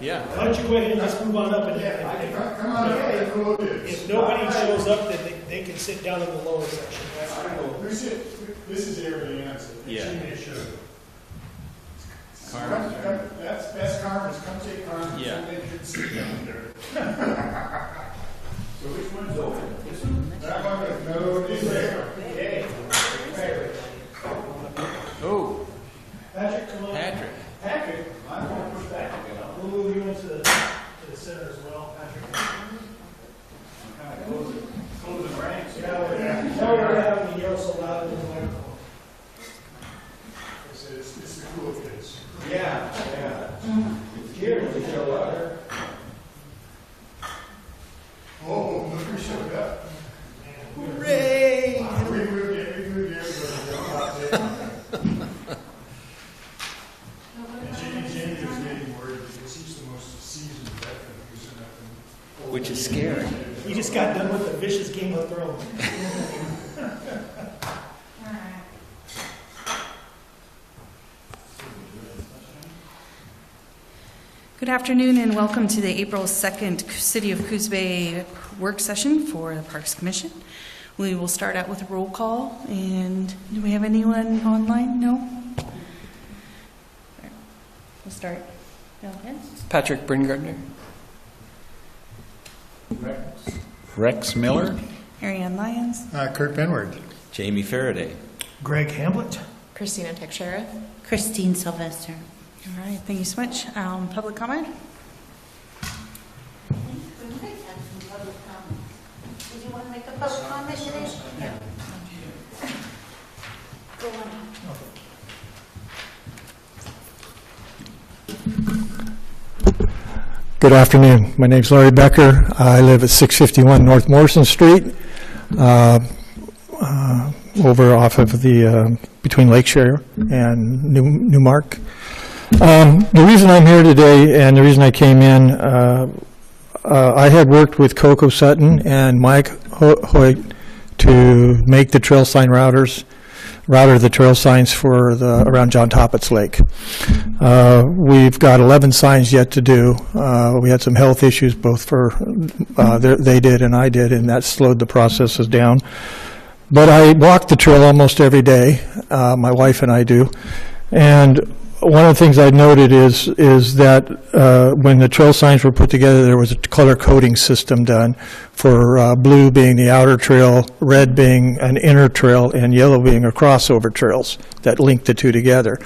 Yeah. Why don't you go ahead and just move on up and Come on, if nobody shows up, then they can sit down in the lower section. This is Ariane's. Yeah. That's Carmen's. Come take Carmen's. Yeah. So they can sit down there. So which one's open? This one? That one is no, this there. Okay. Oh, Patrick, come on. Patrick, I'm going to push back. We'll move you into the center as well, Patrick. Kind of closing ranks. Now we're having the yell so loud in the microphone. It's the cool kids. Yeah. Here, we show up. Oh, look who showed up. Hooray! We moved everybody. And Jamie was getting worried because he's the most seasoned veteran who's in that. which is scary. We just got done with the vicious Game of Thrones. Good afternoon and welcome to the April 2nd City of Coos Bay work session for the Parks Commission. We will start out with a roll call, and do we have anyone online? No? We'll start. Go ahead. Patrick Bringardner. Rex Miller. Ariane Lyons. Kurt Benward. Jamie Faraday. Greg Hamblett. Christina Teixeira. Christine Sylvester. All right, thank you so much. Public comment? Did you want to make a public comment today? Yeah. Go on. Good afternoon. My name's Larry Becker. I live at 651 North Morrison Street, over off of the between Lakeshare and Newmark. The reason I'm here today and the reason I came in, I had worked with Coco Sutton and Mike Hoyt to make the trail sign router the trail signs for around John Toppett's Lake. We've got 11 signs yet to do. We had some health issues, both for they did and I did, and that slowed the processes down. But I walk the trail almost every day. My wife and I do, and one of the things I noted is that when the trail signs were put together, there was a color coding system done for blue being the outer trail, red being an inner trail, and yellow being a crossover trails that link the two together.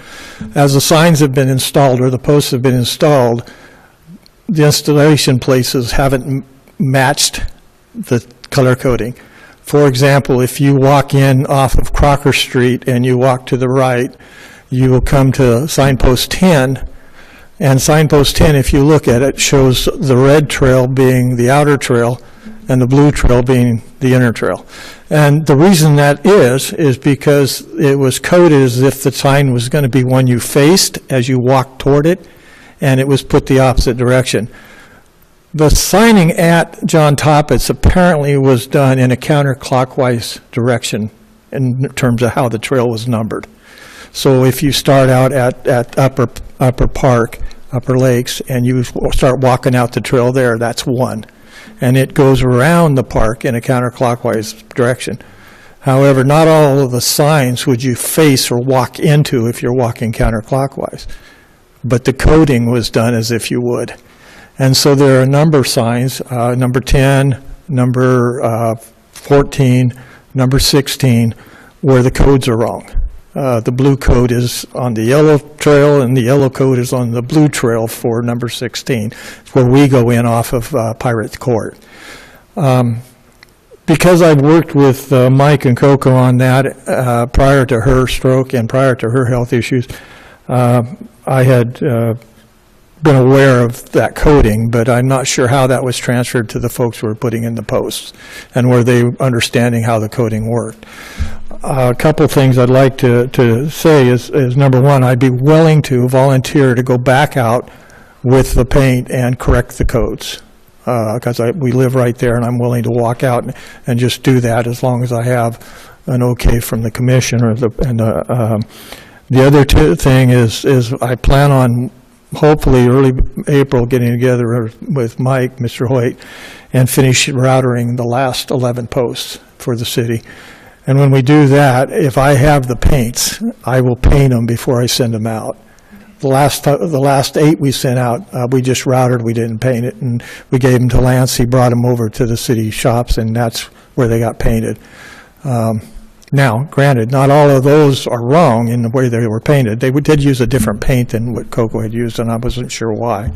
As the signs have been installed or the posts have been installed, the installation places haven't matched the color coding. For example, if you walk in off of Crocker Street and you walk to the right, you will come to signpost 10, and signpost 10, if you look at it, shows the red trail being the outer trail and the blue trail being the inner trail. And the reason that is because it was coded as if the sign was going to be one you faced as you walked toward it, and it was put the opposite direction. The signing at John Toppett's apparently was done in a counterclockwise direction in terms of how the trail was numbered. So if you start out at Upper Park, Upper Lakes, and you start walking out the trail there, that's 1. And it goes around the park in a counterclockwise direction. However, not all of the signs would you face or walk into if you're walking counterclockwise. But the coding was done as if you would. And so there are a number of signs, number 10, number 14, number 16, where the codes are wrong. The blue code is on the yellow trail, and the yellow code is on the blue trail for number 16. It's where we go in off of Pirate Court. Because I've worked with Mike and Coco on that prior to her stroke and prior to her health issues, I had been aware of that coding, but I'm not sure how that was transferred to the folks who were putting in the posts and were they understanding how the coding worked. A couple of things I'd like to say is number one, I'd be willing to volunteer to go back out with the paint and correct the codes because we live right there, and I'm willing to walk out and just do that as long as I have an okay from the commission or the other thing is I plan on hopefully early April, getting together with Mike, Mr. Hoyt, and finish routering the last 11 posts for the city. And when we do that, if I have the paints, I will paint them before I send them out. The last 8 we sent out, we just routed, we didn't paint it, and we gave them to Lance. He brought them over to the city shops, and that's where they got painted. Now, granted, not all of those are wrong in the way they were painted. They did use a different paint than what Coco had used, and I wasn't sure why.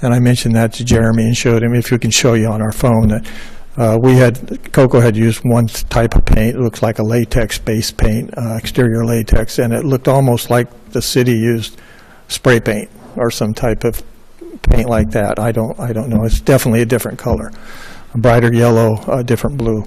And I mentioned that to Jeremy and showed him, if we can show you on our phone, that Coco had used one type of paint. It looks like a latex-based paint, exterior latex, and it looked almost like the city used spray paint or some type of paint like that. I don't know. It's definitely a different color, a brighter yellow, a different blue.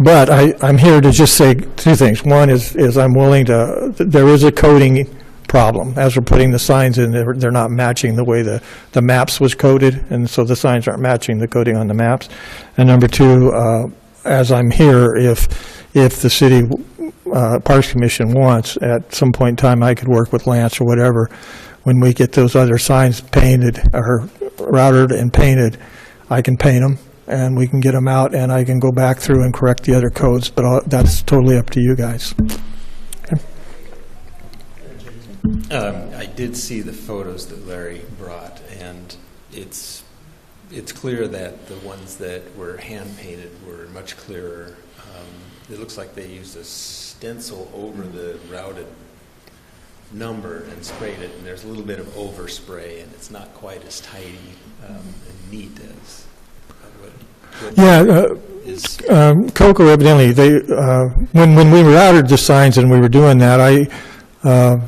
But I'm here to just say 2 things. One is I'm willing to. There is a coding problem as we're putting the signs in. They're not matching the way the maps was coded, and so the signs aren't matching the coding on the maps. And number 2, as I'm here, if the city Parks Commission wants, at some point in time, I could work with Lance or whatever. When we get those other signs painted or routed and painted, I can paint them and we can get them out, and I can go back through and correct the other codes. But that's totally up to you guys. I did see the photos that Larry brought, and it's clear that the ones that were hand-painted were much clearer. It looks like they used a stencil over the routed number and sprayed it, and there's a little bit of overspray, and it's not quite as tidy and neat as what is. Coco, evidently, when we routed the signs and we were doing that,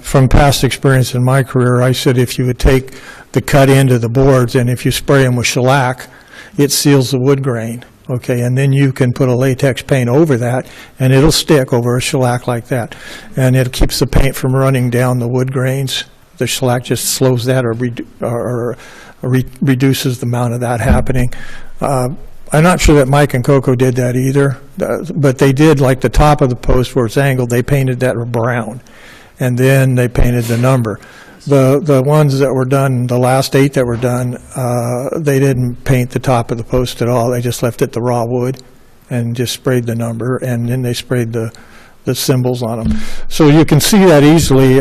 from past experience in my career, I said if you would take the cut end of the boards and if you spray them with shellac, it seals the wood grain. Okay, and then you can put a latex paint over that, and it'll stick over a shellac like that. And it keeps the paint from running down the wood grains. The shellac just slows that or reduces the amount of that happening. I'm not sure that Mike and Coco did that either, but they did, like the top of the post where it's angled, they painted that brown, and then they painted the number. The ones that were done, the last 8 that were done, they didn't paint the top of the post at all. They just left it the raw wood and just sprayed the number, and then they sprayed the symbols on them. So you can see that easily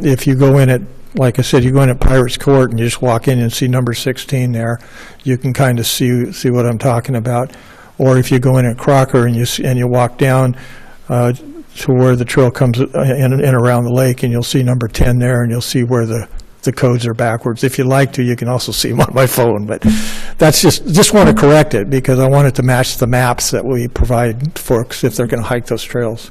if you go in at, like I said, you go in at Pirates Court and you just walk in and see number 16 there. You can kind of see what I'm talking about. Or if you go in at Crocker and you walk down to where the trail comes in around the lake, and you'll see number 10 there, and you'll see where the codes are backwards. If you'd like to, you can also see them on my phone, but that's just want to correct it because I want it to match the maps that we provide folks if they're going to hike those trails.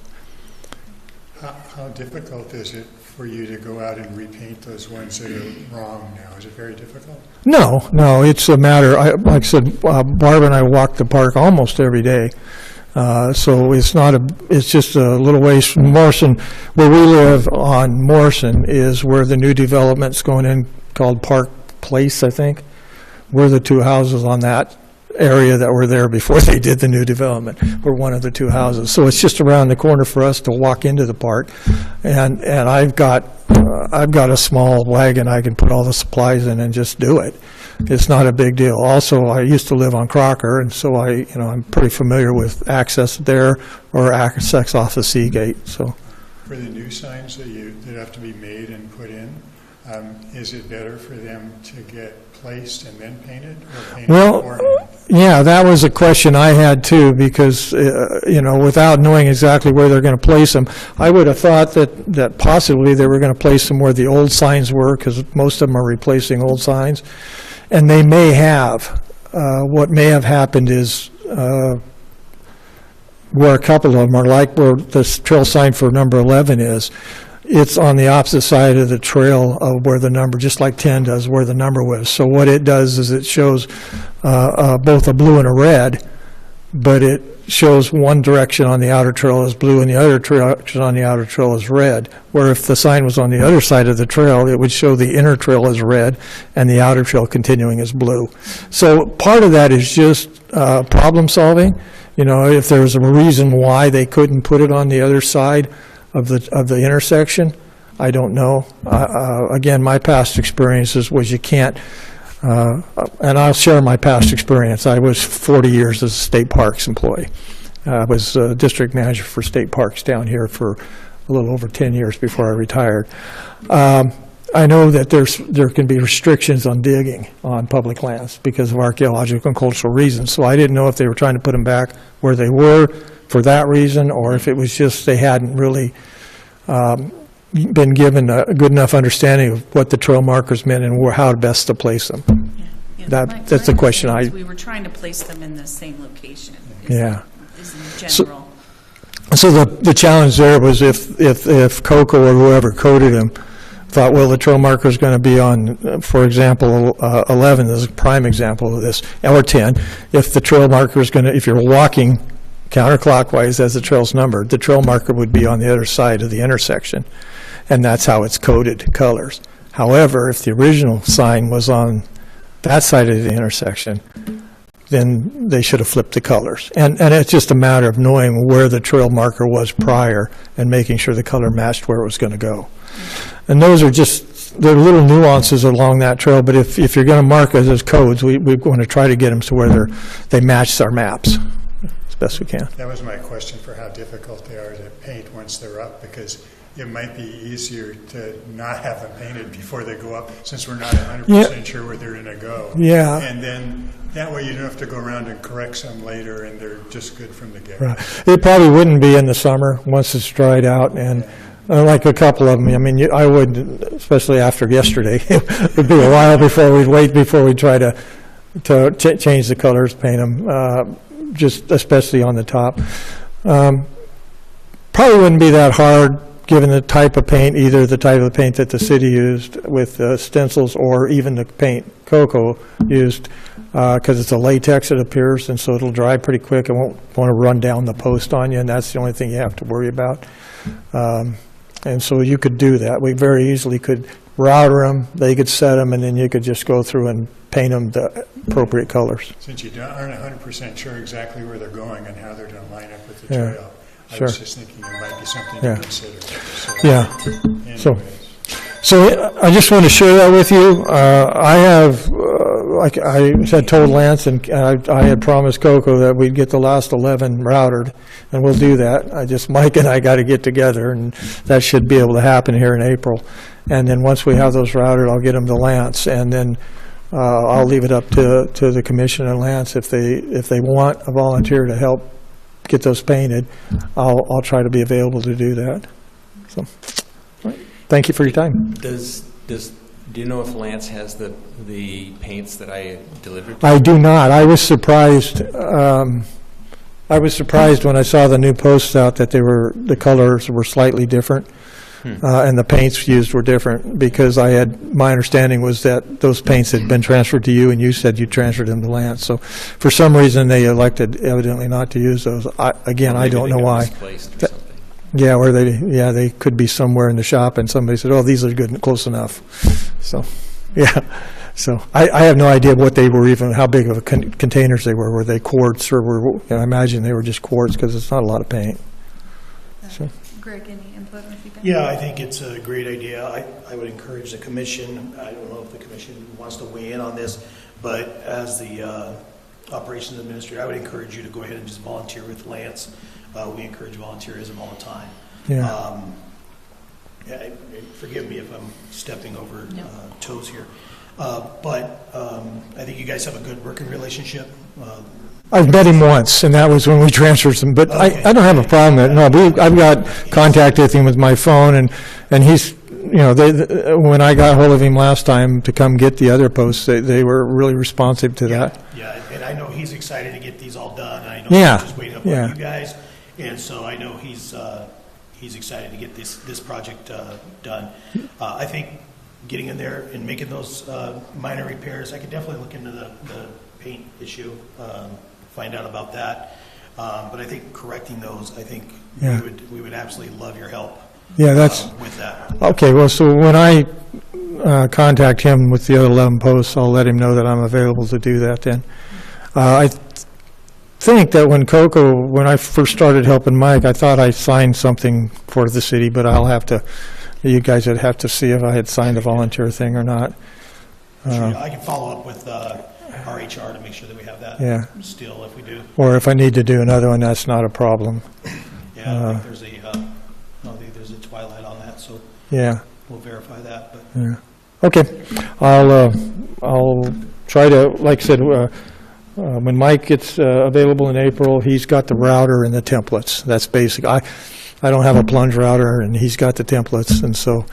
How difficult is it for you to go out and repaint those ones that are wrong now? Is it very difficult? No, it's a matter, like I said, Barb and I walk the park almost every day. So it's just a little ways from Morrison. Where we live on Morrison is where the new development's going in called Park Place, I think. We're the 2 houses on that area that were there before they did the new development. We're one of the 2 houses. So it's just around the corner for us to walk into the park. And I've got a small wagon I can put all the supplies in and just do it. It's not a big deal. Also, I used to live on Crocker, and so I'm pretty familiar with access there or access off the Seagate. So, for the new signs that have to be made and put in, is it better for them to get placed and then painted, or painted beforehand? Yeah, that was a question I had too, because without knowing exactly where they're going to place them, I would have thought that possibly they were going to place them where the old signs were, because most of them are replacing old signs. And they may have. What may have happened is where a couple of them are, like where the trail sign for number 11 is, it's on the opposite side of the trail of where the number, just like 10 does, where the number was. So what it does is it shows both a blue and a red, but it shows one direction on the outer trail as blue and the other direction on the outer trail is red, where if the sign was on the other side of the trail, it would show the inner trail as red and the outer trail continuing as blue. So part of that is just problem solving. If there's a reason why they couldn't put it on the other side of the intersection, I don't know. Again, my past experiences was you can't, and I'll share my past experience. I was 40 years as a state parks employee. I was district manager for state parks down here for a little over 10 years before I retired. I know that there can be restrictions on digging on public lands because of archaeological and cultural reasons. So I didn't know if they were trying to put them back where they were for that reason, or if it was just they hadn't really been given a good enough understanding of what the trail markers meant and how best to place them. Yeah, That's the question We were trying to place them in the same location. Yeah. Is in general. So the challenge there was if Coco or whoever coded them thought, well, the trail marker is going to be on, for example, 11 is a prime example of this, or 10. If the trail marker is going to, if you're walking counterclockwise as the trail's numbered, the trail marker would be on the other side of the intersection, and that's how it's coded colors. However, if the original sign was on that side of the intersection, then they should have flipped the colors. And it's just a matter of knowing where the trail marker was prior and making sure the color matched where it was going to go. And those are just, they're little nuances along that trail, but if you're going to mark it as codes, we want to try to get them to where they match our maps as best we can. That was my question for how difficult they are to paint once they're up, because it might be easier to not have them painted before they go up, since we're not 100% sure where they're going to go. Yeah. And then that way you don't have to go around and correct some later, and they're just good from the get-go. Right. It probably wouldn't be in the summer once it's dried out, and like a couple of them, I mean, I would, especially after yesterday, it would be a while before we'd try to change the colors, paint them, just especially on the top. Probably wouldn't be that hard given the type of paint, either the type of paint that the city used with stencils or even the paint Coco used, because it's a latex, it appears, and so it'll dry pretty quick. It won't want to run down the post on you, and that's the only thing you have to worry about. And so you could do that. We very easily could router them, they could set them, and then you could just go through and paint them the appropriate colors. Since you aren't 100% sure exactly where they're going and how they're going to line up with the trail, I was just thinking it might be something to consider. So, So I just want to share that with you. I have, like I had told Lance, and I had promised Coco that we'd get the last 11 routed, and we'll do that. Mike and I got to get together, and that should be able to happen here in April. And then once we have those routed, I'll get them to Lance, and then I'll leave it up to the commission and Lance if they want a volunteer to help get those painted. I'll try to be available to do that. So. Thank you for your time. Do you know if Lance has the paints that I delivered? I do not. I was surprised. I was surprised when I saw the new posts out that the colors were slightly different, and the paints used were different, because my understanding was that those paints had been transferred to you, and you said you transferred them to Lance. So for some reason they elected evidently not to use those. I don't know why. Yeah, they could be somewhere in the shop, and somebody said, "Oh, these are good and close enough." So, so I have no idea what they were, even how big of a containers they were. Were they quartz, or I imagine they were just quartz, because it's not a lot of paint. So. Greg, any input or feedback? Yeah, I think it's a great idea. I would encourage the commission. I don't know if the commission wants to weigh in on this, but as the operations administrator, I would encourage you to go ahead and just volunteer with Lance. We encourage volunteerism all the time. Yeah. Forgive me if I'm stepping over toes here. But I think you guys have a good working relationship. I've met him once, and that was when we transferred some. But okay. I don't have a problem with it. No, I've got contact with him with my phone, and he's, when I got hold of him last time to come get the other posts, they were really responsive to that. Yeah, and I know he's excited to get these all done. I know he's just waiting up on you guys, and so I know he's excited to get this project done. I think getting in there and making those minor repairs, I could definitely look into the paint issue, find out about that. But I think correcting those, I think we would absolutely love your help. Yeah, with that. Okay. Well, so when I contact him with the other 11 posts, I'll let him know that I'm available to do that. Then I think that when I first started helping Mike, I thought I signed something for the city, but I'll have to You guys would have to see if I had signed a volunteer thing or not. I can follow up with our HR to make sure that we have that Yeah. still if we do. Or if I need to do another one, that's not a problem. Yeah, I think there's a twilight on that, so Yeah. we'll verify that. But Yeah. Okay. I'll try to, like I said, when Mike gets available in April, he's got the router and the templates. That's basic. I don't have a plunge router, and he's got the templates, and so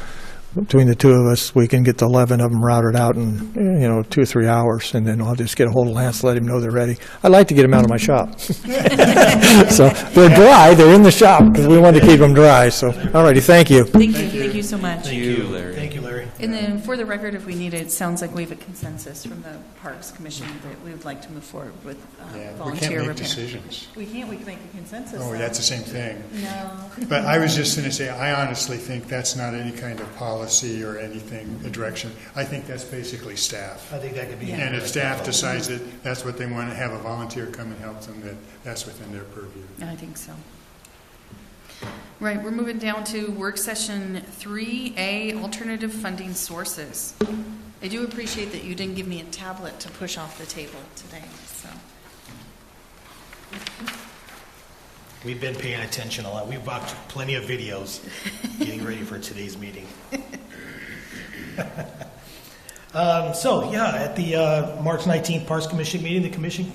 between the two of us, we can get the 11 of them routed out in 2 or 3 hours, and then I'll just get a hold of Lance, let him know they're ready. I like to get them out of my shop. So they're dry. They're in the shop because we want to keep them dry. So, all righty, thank you. Thank you so much. thank you, Larry. Thank you, Larry. And then for the record, if we need it, it sounds like we have a consensus from the Parks Commission that we would like to move forward with Yeah, we volunteer can't make repair. decisions. We can't, we can make a consensus. Oh, though. that's the same thing. No. But I was just going to say, I honestly think that's not any kind of policy or anything, a direction. I think that's basically staff. I think that could be. And if staff decides that that's what they want to have a volunteer come and help them, that's within their purview. I think so. Right, we're moving down to work session 3A, alternative funding sources. I do appreciate that you didn't give me a tablet to push off the table today, so. We've been paying attention a lot. We've watched plenty of videos getting ready for today's meeting. At the March 19th Parks Commission meeting, the Commission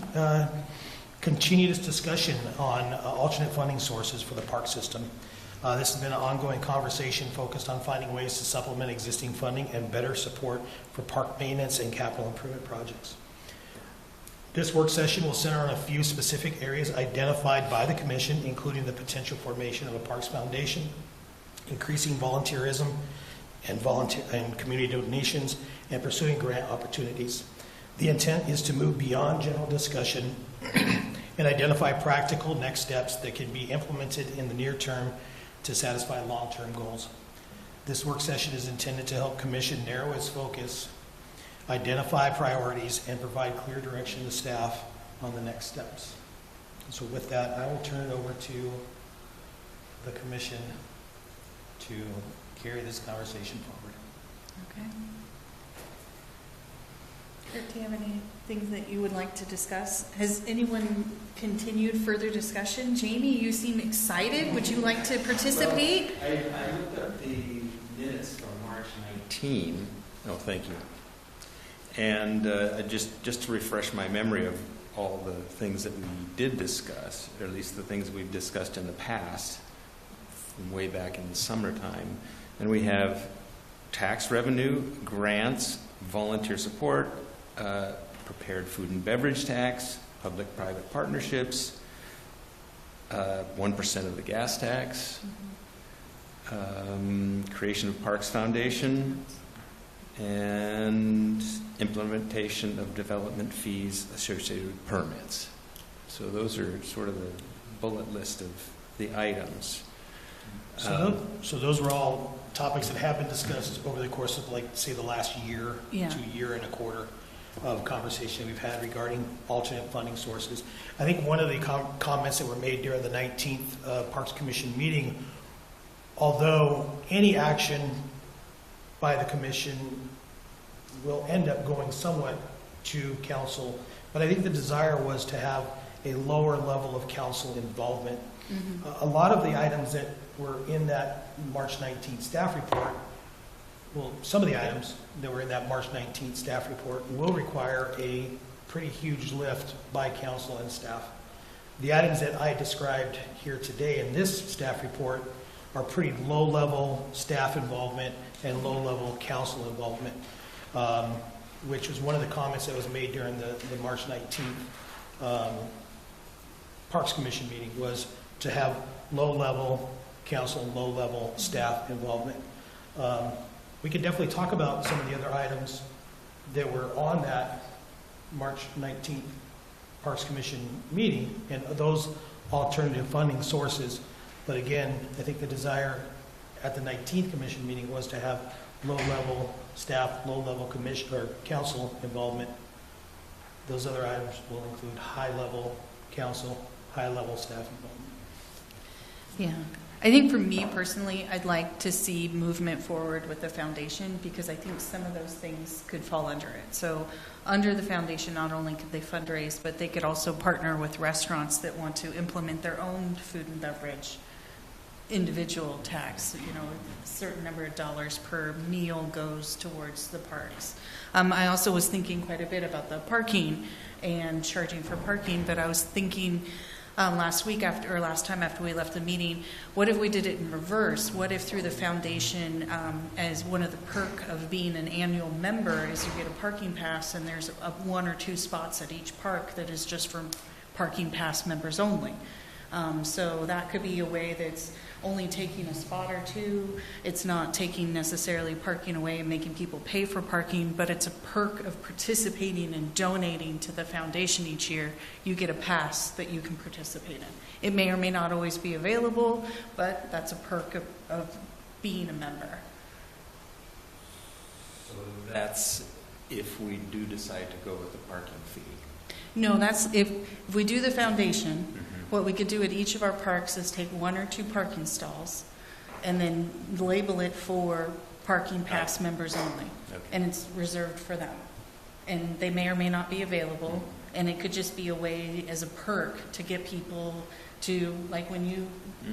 continued its discussion on alternate funding sources for the park system. This has been an ongoing conversation focused on finding ways to supplement existing funding and better support for park maintenance and capital improvement projects. This work session will center on a few specific areas identified by the Commission, including the potential formation of a Parks Foundation, increasing volunteerism and community donations, and pursuing grant opportunities. The intent is to move beyond general discussion and identify practical next steps that can be implemented in the near term to satisfy long-term goals. This work session is intended to help Commission narrow its focus, identify priorities, and provide clear direction to staff on the next steps. So with that, I will turn it over to the Commission to carry this conversation forward. Okay. Kurt, do you have any things that you would like to discuss? Has anyone continued further discussion? Jamie, you seem excited. Would you like to participate? Well, I looked up the minutes from March 19. Oh, thank you. And just to refresh my memory of all the things that we did discuss, or at least the things we've discussed in the past, from way back in the summertime. And we have tax revenue, grants, volunteer support, prepared food and beverage tax, public-private partnerships, 1% of the gas tax, creation of Parks Foundation, and implementation of development fees associated with permits. So those are sort of the bullet list of the items. So those were all topics that have been discussed over the course of, like, say, the last year to year and a quarter of conversation we've had regarding alternate funding sources. I think one of the comments that were made during the 19th Parks Commission meeting, although any action by the Commission will end up going somewhat to council, but I think the desire was to have a lower level of council involvement. A lot of the items that were in that March 19th staff report, well, some of the items that were in that March 19th staff report will require a pretty huge lift by council and staff. The items that I described here today in this staff report are pretty low-level staff involvement and low-level council involvement, which was one of the comments that was made during the March 19th Parks Commission meeting, was to have low-level council and low-level staff involvement. We could definitely talk about some of the other items that were on that March 19th Parks Commission meeting and those alternative funding sources. But again, I think the desire at the 19th Commission meeting was to have low-level staff, low-level commission or council involvement. Those other items will include high-level council, high-level staff involvement. Yeah, I think for me personally, I'd like to see movement forward with the foundation because I think some of those things could fall under it. So under the foundation, not only could they fundraise, but they could also partner with restaurants that want to implement their own food and beverage individual tax. You know, a certain number of dollars per meal goes towards the parks. I also was thinking quite a bit about the parking and charging for parking, but I was thinking last time after we left the meeting, what if we did it in reverse? What if through the foundation, as one of the perk of being an annual member is you get a parking pass and there's 1 or 2 spots at each park that is just for parking pass members only. So that could be a way that's only taking a spot or 2. It's not taking necessarily parking away and making people pay for parking, but it's a perk of participating and donating to the foundation each year. You get a pass that you can participate in. It may or may not always be available, but that's a perk of being a member. So that's if we do decide to go with the parking fee. No, that's if we do the foundation. What we could do at each of our parks is take 1 or 2 parking stalls and then label it for parking pass members only. Okay. And it's reserved for them. And they may or may not be available. And it could just be a way as a perk to get people to, like when you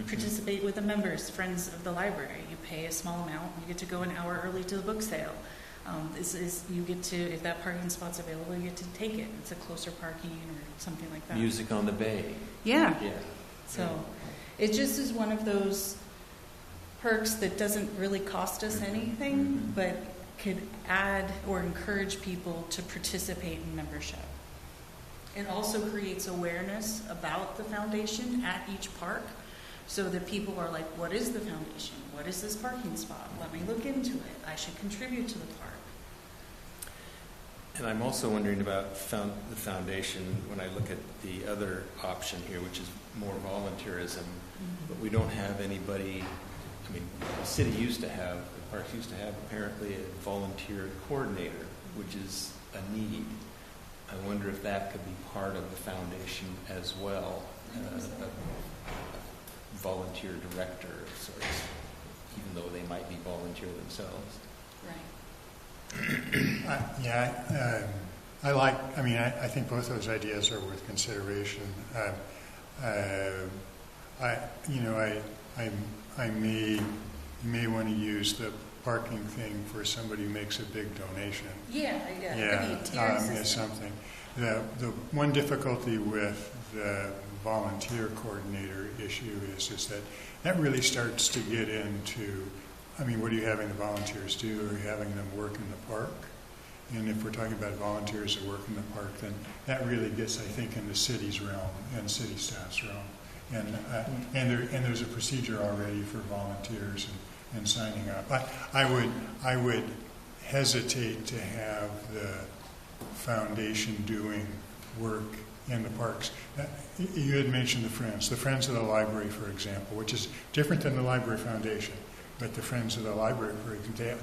participate with the members, friends of the library, you pay a small amount, you get to go an hour early to the book sale. You get to, if that parking spot's available, you get to take it. It's a closer parking or something like that. Music on the bay. Yeah. Yeah. So it just is one of those perks that doesn't really cost us anything, but could add or encourage people to participate in membership. It also creates awareness about the foundation at each park so that people are like, what is the foundation? What is this parking spot? Let me look into it. I should contribute to the park. And I'm also wondering about the foundation when I look at the other option here, which is more volunteerism, but we don't have anybody. I mean, the city used to have, the parks used to have apparently a volunteer coordinator, which is a need. I wonder if that could be part of the foundation as well, a volunteer director of sorts, even though they might be volunteer themselves. Right. I think both those ideas are worth consideration. I may want to use the parking thing for somebody who makes a big donation. Yeah. Something. The one difficulty with the volunteer coordinator issue is that really starts to get into, what are you having the volunteers do? Are you having them work in the park? And if we're talking about volunteers that work in the park, then that really gets, I think, in the city's realm and city staff's realm. And there's a procedure already for volunteers and signing up. I would hesitate to have the foundation doing work in the parks. You had mentioned the Friends of the Library, for example, which is different than the Library Foundation. But the Friends of the Library,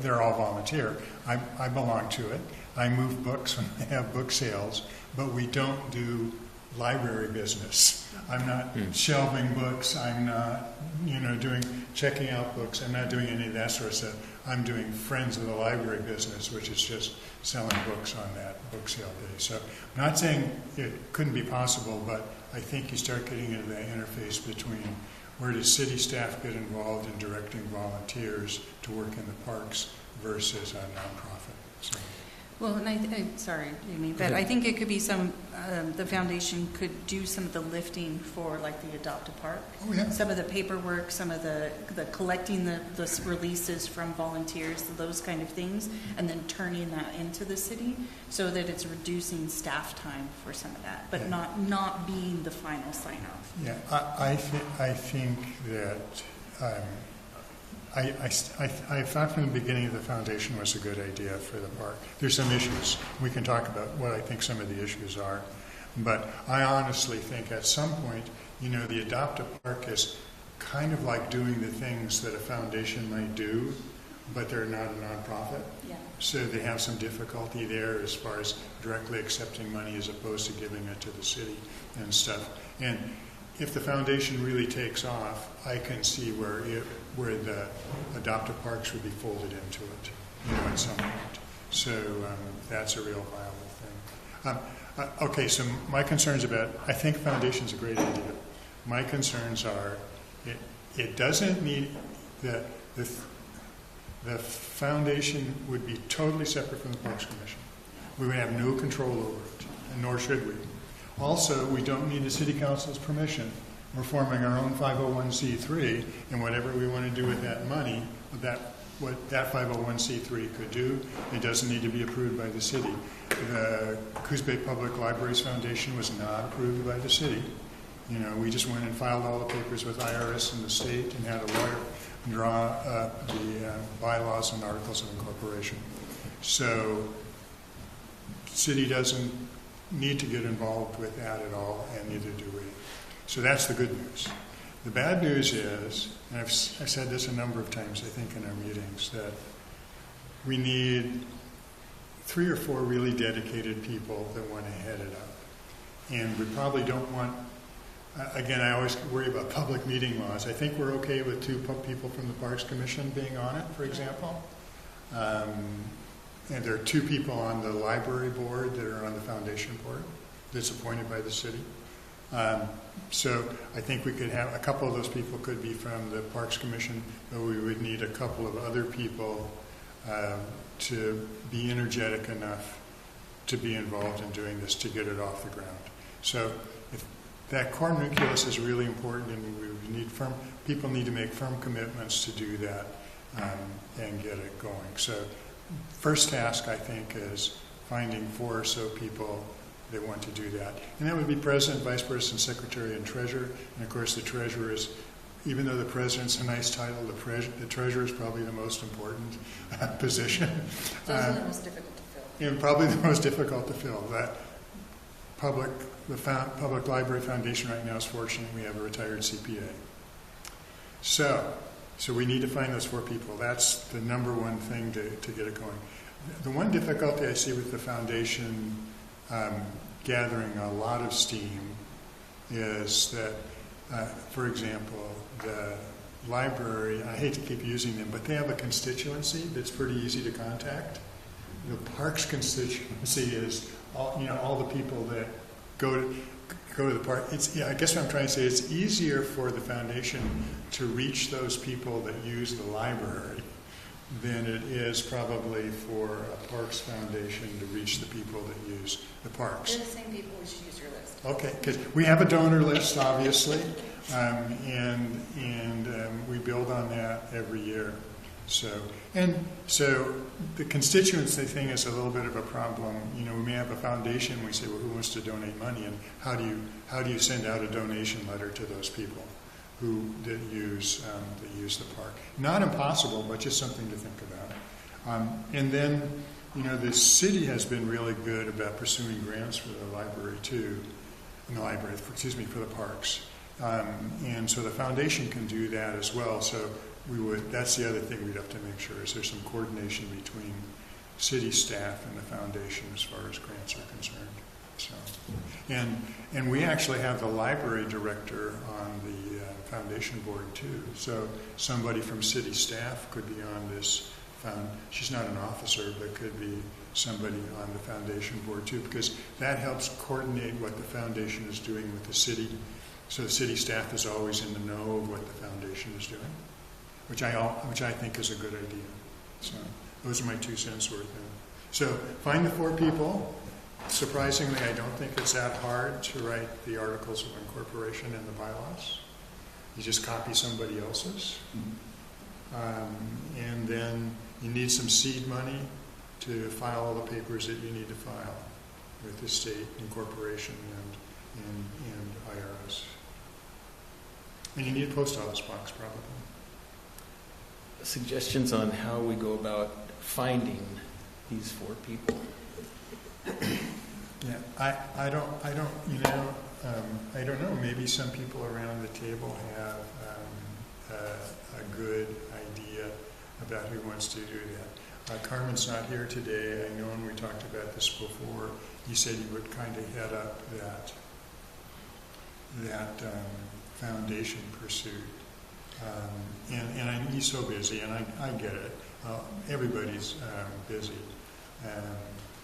they're all volunteer. I belong to it. I move books when they have book sales, but we don't do library business. I'm not shelving books. I'm not, checking out books. I'm not doing any of that sort of stuff. I'm doing Friends of the Library business, which is just selling books on that book sale day. So I'm not saying it couldn't be possible, but I think you start getting into the interface between where does city staff get involved in directing volunteers to work in the parks versus a nonprofit. So. Well, and sorry, Amy, but I think it could be the foundation could do some of the lifting for like the Adopt a Park. Oh, yeah. Some of the paperwork, some of the collecting the releases from volunteers, those kind of things, and then turning that into the city so that it's reducing staff time for some of that, but not being the final sign off. Yeah, I think that I thought from the beginning the foundation was a good idea for the park. There's some issues. We can talk about what I think some of the issues are. But I honestly think at some point, the Adopt a Park is kind of like doing the things that a foundation might do, but they're not a nonprofit. Yeah. So they have some difficulty there as far as directly accepting money as opposed to giving it to the city and stuff. And if the foundation really takes off, I can see where the adoptive parks would be folded into it, at some point. So that's a real viable thing. Okay, so my concerns about, I think foundation's a great idea. My concerns are, it doesn't mean that the foundation would be totally separate from the Parks Commission. We would have no control over it, and nor should we. Also, we don't need the City Council's permission. We're forming our own 501c3, and whatever we want to do with that money, what that 501c3 could do, it doesn't need to be approved by the city. The Coos Bay Public Libraries Foundation was not approved by the city. We just went and filed all the papers with IRS and the state and had a lawyer draw up the bylaws and articles of incorporation. So the city doesn't need to get involved with that at all, and neither do we. So that's the good news. The bad news is, and I've said this a number of times, I think, in our meetings, that we need 3 or 4 really dedicated people that want to head it up. And we probably don't want, again, I always worry about public meeting laws. I think we're okay with 2 people from the Parks Commission being on it, for example. And there are 2 people on the library board that are on the foundation board that's appointed by the city. So I think we could have a couple of those people could be from the Parks Commission, but we would need a couple of other people to be energetic enough to be involved in doing this, to get it off the ground. So if that core nucleus is really important, and we need people need to make firm commitments to do that and get it going. So first task, I think, is finding 4 or so people that want to do that. And that would be president, vice president, secretary, and treasurer. And of course, the treasurer is, even though the president's a nice title, the treasurer is probably the most important position. Those are the most difficult to fill. And probably the most difficult to fill. The Public Library Foundation right now is fortunate we have a retired CPA. So we need to find those 4 people. That's the number one thing to get it going. The one difficulty I see with the foundation gathering a lot of steam is that, for example, the library, I hate to keep using them, but they have a constituency that's pretty easy to contact. The parks constituency is all the people that go to the park. I guess what I'm trying to say is it's easier for the foundation to reach those people that use the library than it is probably for a parks foundation to reach the people that use the parks. They're the same people, we should use your list. Okay, because we have a donor list, obviously, and we build on that every year. So the constituency thing is a little bit of a problem. We may have a foundation. We say, well, who wants to donate money, and how do you send out a donation letter to those people that use the park? Not impossible, but just something to think about. And then, the city has been really good about pursuing grants for the library too. For the parks. And so the foundation can do that as well. So that's the other thing we'd have to make sure is there's some coordination between city staff and the foundation as far as grants are concerned. So, and we actually have the library director on the foundation board too. So somebody from city staff could be on this. She's not an officer, but could be somebody on the foundation board too, because that helps coordinate what the foundation is doing with the city. So the city staff is always in the know of what the foundation is doing, which I think is a good idea. So those are my 2 cents worth. So find the 4 people. Surprisingly, I don't think it's that hard to write the articles of incorporation and the bylaws. You just copy somebody else's. And then you need some seed money to file all the papers that you need to file with the state incorporation and IRS. And you need a post office box, probably. Suggestions on how we go about finding these 4 people? Yeah, I don't know. Maybe some people around the table have a good idea about who wants to do that. Carmen's not here today. I know when we talked about this before, he said he would kind of head up that foundation pursuit. And he's so busy, and I get it. Everybody's busy.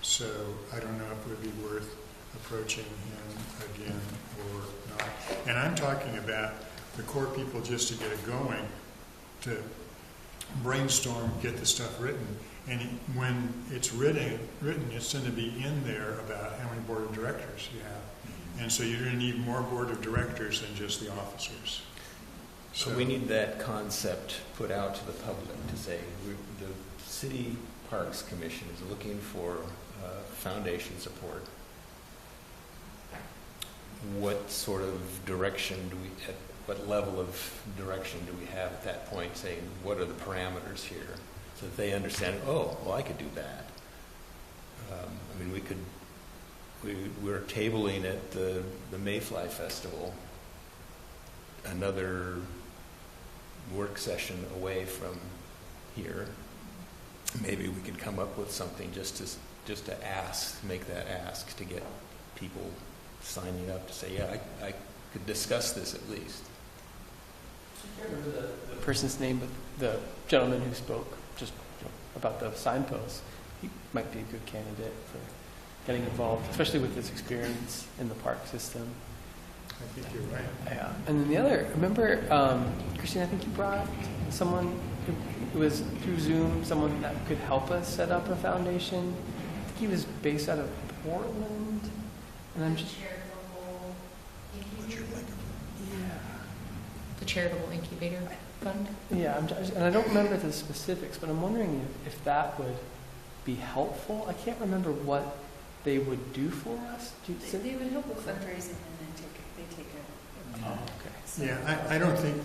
So I don't know if it would be worth approaching him again or not. And I'm talking about the core people just to get it going, to brainstorm, get the stuff written. And when it's written, it's going to be in there about how many board of directors you have. And so you're going to need more board of directors than just the officers. So we need that concept put out to the public to say the City Parks Commission is looking for foundation support. What sort of direction do we, at what level of direction do we have at that point, saying what are the parameters here, so that they understand, oh, well, I could do that. I mean, we're tabling at the Mayfly Festival, another work session away from here. Maybe we could come up with something just to ask, make that ask, to get people signing up to say, yeah, I could discuss this at least. I can't remember the person's name, but the gentleman who spoke just about the signposts, he might be a good candidate for getting involved, especially with his experience in the park system. I think you're right. Yeah. And then the other, remember, Christine, I think you brought someone who was through Zoom, someone that could help us set up a foundation. I think he was based out of Portland. And I'm just... The Charitable Incubator Fund? Yeah, and I don't remember the specifics, but I'm wondering if that would be helpful. I can't remember what they would do for us. They would help with fundraising, and then they take a Oh, okay. So, Yeah, I don't think,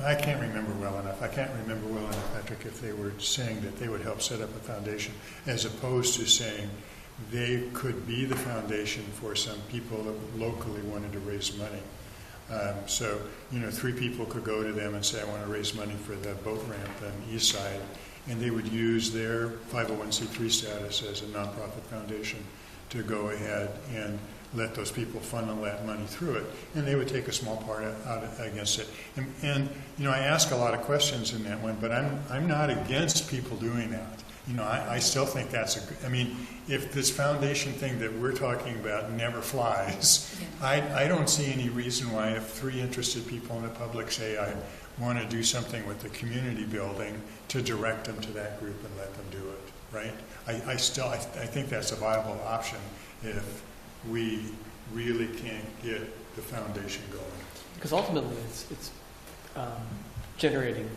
I can't remember well enough. I can't remember well enough, Patrick, if they were saying that they would help set up a foundation, as opposed to saying they could be the foundation for some people that locally wanted to raise money. So, 3 people could go to them and say, I want to raise money for the boat ramp on the east side, and they would use their 501c3 status as a nonprofit foundation to go ahead and let those people funnel that money through it, and they would take a small part out against it. And I ask a lot of questions in that one, but I'm not against people doing that. I still think that's if this foundation thing that we're talking about never flies, I don't see any reason why, if 3 interested people in the public say, I want to do something with the community building, to direct them to that group and let them do it, right? I think that's a viable option if we really can't get the foundation going. Because ultimately it's generating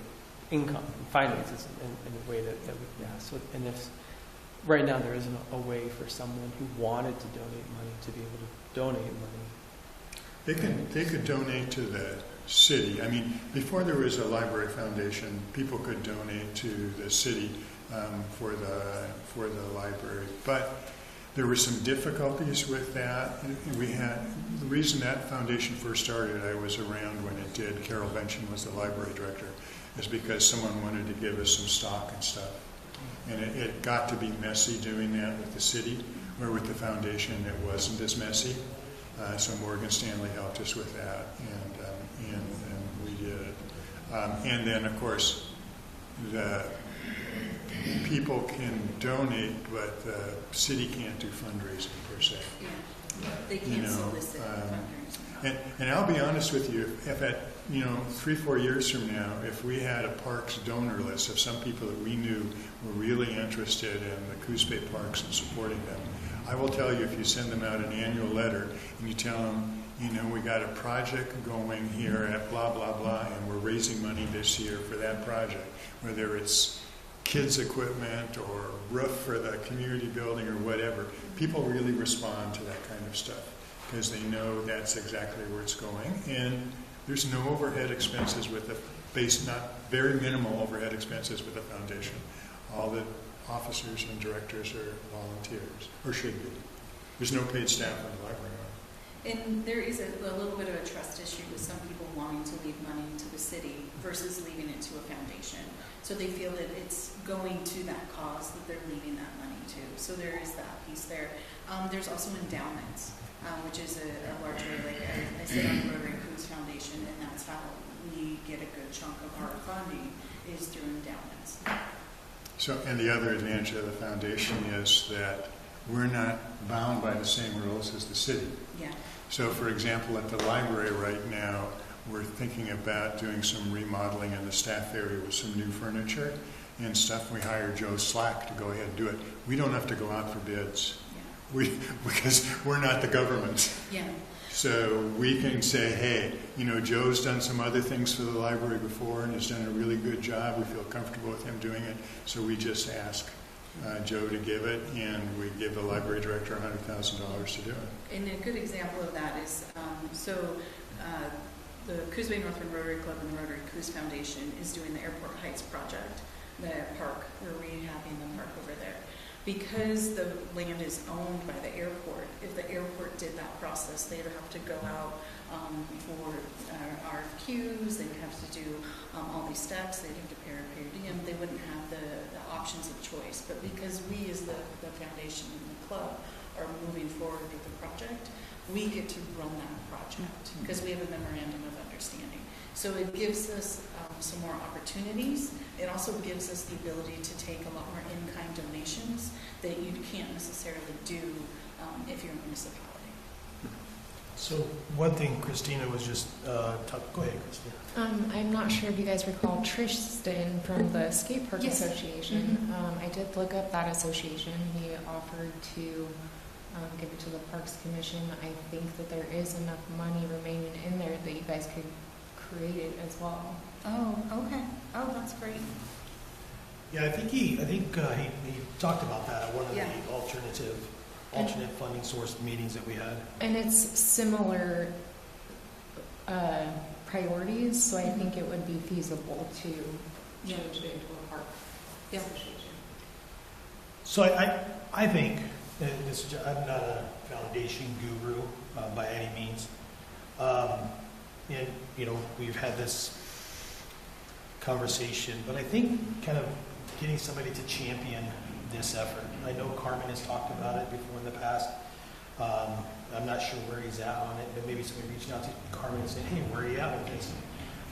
income and finances in a way that we, so, and if right now there isn't a way for someone who wanted to donate money to be able to donate money. They could donate to the city. Before there was a library foundation, people could donate to the city for the library, but there were some difficulties with that. The reason that foundation first started, I was around when it did, Carol Benson was the library director, is because someone wanted to give us some stock and stuff. And it got to be messy doing that with the city, where with the foundation it wasn't as messy. So Morgan Stanley helped us with that, and we did it. And then, of course, the people can donate, but the city can't do fundraising per se. yeah, they can't solicit fundraising. And I'll be honest with you, if at 3-4 years from now, if we had a parks donor list of some people that we knew were really interested in the Coos Bay Parks and supporting them, I will tell you, if you send them out an annual letter and you tell them, we got a project going here at blah, blah, blah, and we're raising money this year for that project, whether it's kids equipment or roof for the community building or whatever, people really respond to that kind of stuff because they know that's exactly where it's going. And there's no overhead expenses with not very minimal overhead expenses with the foundation. All the officers and directors are volunteers, or should be. There's no paid staff in the library. And there is a little bit of a trust issue with some people wanting to leave money to the city versus leaving it to a foundation. So they feel that it's going to that cause that they're leaving that money to. So there is that piece there. There's also endowments. which is a large way, like I sit on the Rotary Coos Foundation, and that's how we get a good chunk of our funding is through endowments. So, and the other advantage of the foundation is that we're not bound by the same rules as the city. Yeah. So, for example, at the library right now, we're thinking about doing some remodeling in the staff area with some new furniture and stuff. We hire Joe Slack to go ahead and do it. We don't have to go out for bids. Yeah. Because we're not the government. Yeah. So we can say, hey, you know, Joe's done some other things for the library before and has done a really good job. We feel comfortable with him doing it. So we just ask Joe to give it, and we give the library director $100,000 to do it. And a good example of that is, the Coos Bay Northland Rotary Club and the Rotary Coos Foundation is doing the Airport Heights project, the park. We're rehabbing the park over there. Because the land is owned by the airport, if the airport did that process, they'd have to go out for RFQs, they'd have to do all these steps, they'd have to pay a per diem, they wouldn't have the options of choice. But because we as the foundation and the club are moving forward with the project, we get to run that project because we have a memorandum of understanding. So it gives us some more opportunities. It also gives us the ability to take a lot more in-kind donations that you can't necessarily do if you're a municipality. So one thing Christina was just go ahead, Christina. I'm not sure if you guys recall Tristan from the Skate Park Yes. Association. I did look up that association. He offered to give it to the Parks Commission. I think that there is enough money remaining in there that you guys could create it as well. Oh, okay. Oh, that's great. Yeah, I think he talked about that at one of Yeah. the alternate funding source meetings that we had. And it's similar priorities, so I think it would be feasible to change it into a park association. So I think, and I'm not a foundation guru by any means, and you know, we've had this conversation, but I think kind of getting somebody to champion this effort. I know Carmen has talked about it before in the past. I'm not sure where he's at on it, but maybe somebody reaching out to Carmen and saying, hey, where are you at with this?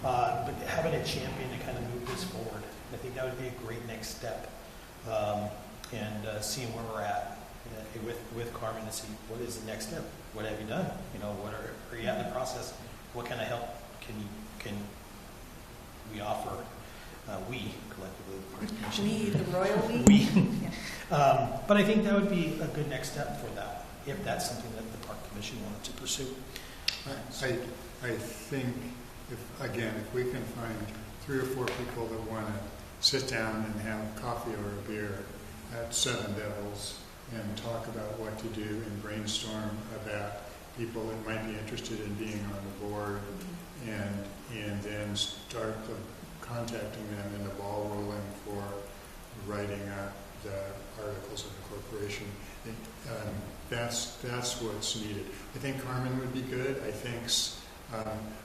But having a champion to kind of move this forward, I think that would be a great next step. And seeing where we're at with Carmen to see what is the next step. What have you done? You know, what are you at in the process? What kind of help can we offer? We collectively. We, the royal we. We. Yeah. But I think that would be a good next step for that, if that's something that the Park Commission wanted to pursue. I think, if we can find 3 or 4 people that want to sit down and have coffee or a beer at Seven Devils and talk about what to do and brainstorm about people that might be interested in being on the board, and then start contacting them and the ball rolling for writing up the articles of incorporation. That's what's needed. I think Carmen would be good. I think